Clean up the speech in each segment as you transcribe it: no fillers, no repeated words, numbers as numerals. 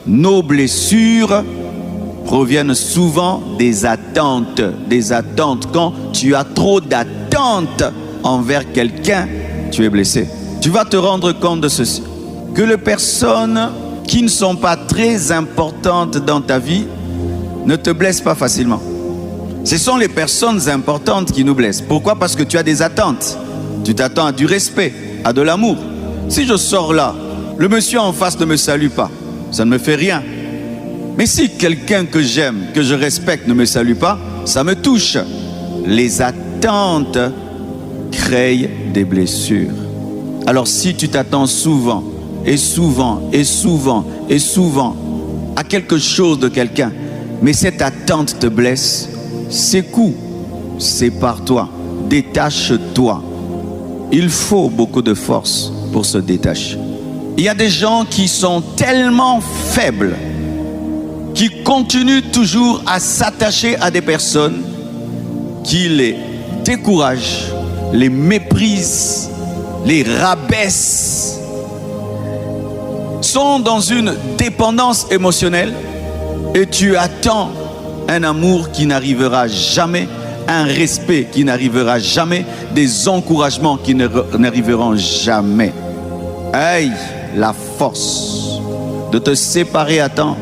Nos blessures proviennent souvent des attentes. Des attentes. Quand tu as trop d'attentes envers quelqu'un, tu es blessé. Tu vas te rendre compte de ceci, que les personnes qui ne sont pas très importantes dans ta vie ne te blessent pas facilement. Ce sont les personnes importantes qui nous blessent. Pourquoi? Parce que tu as des attentes. Tu t'attends à du respect, à de l'amour. Si je sors là, le monsieur en face ne me salue pas, ça ne me fait rien. Mais si quelqu'un que j'aime, que je respecte ne me salue pas, ça me touche. Les attentes créent des blessures. Alors si tu t'attends souvent, et souvent, et souvent, et souvent à quelque chose de quelqu'un, mais cette attente te blesse, secoue, sépare-toi, détache-toi. Il faut beaucoup de force pour se détacher. Il y a des gens qui sont tellement faibles, qui continuent toujours à s'attacher à des personnes qui les découragent, les méprisent, les rabaissent, sont dans une dépendance émotionnelle et tu attends un amour qui n'arrivera jamais, un respect qui n'arrivera jamais, des encouragements qui n'arriveront jamais. Aïe, la force de te séparer à temps,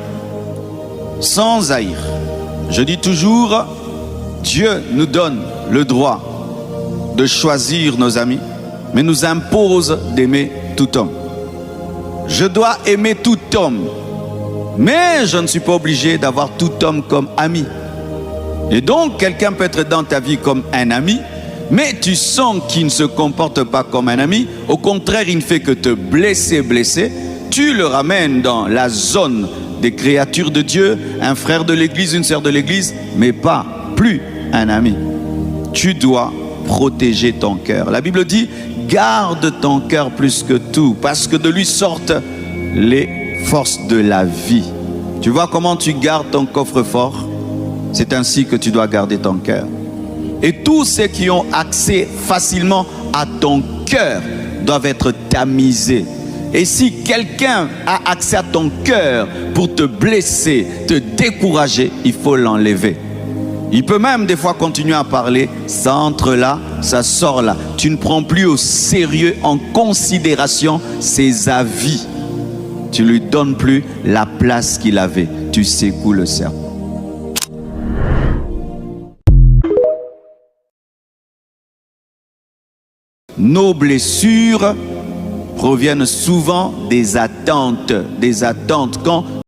sans haïr. Je dis toujours, Dieu nous donne le droit de choisir nos amis, mais nous impose d'aimer tout homme. Je dois aimer tout homme, mais je ne suis pas obligé d'avoir tout homme comme ami. Et donc, quelqu'un peut être dans ta vie comme un ami, mais tu sens qu'il ne se comporte pas comme un ami. Au contraire, il ne fait que te blesser. Tu le ramènes dans la zone des créatures de Dieu, un frère de l'église, une sœur de l'église, mais pas plus un ami. Tu dois protéger ton cœur. La Bible dit, garde ton cœur plus que tout, parce que de lui sortent les forces de la vie. Tu vois comment tu gardes ton coffre-fort? C'est ainsi que tu dois garder ton cœur. Et tous ceux qui ont accès facilement à ton cœur doivent être tamisés. Et si quelqu'un a accès à ton cœur pour te blesser, te décourager, il faut l'enlever. Il peut même des fois continuer à parler, ça entre là, ça sort là. Tu ne prends plus au sérieux, en considération ses avis. Tu ne lui donnes plus la place qu'il avait. Tu secoues le cerveau. Nos blessures proviennent souvent des attentes. Quand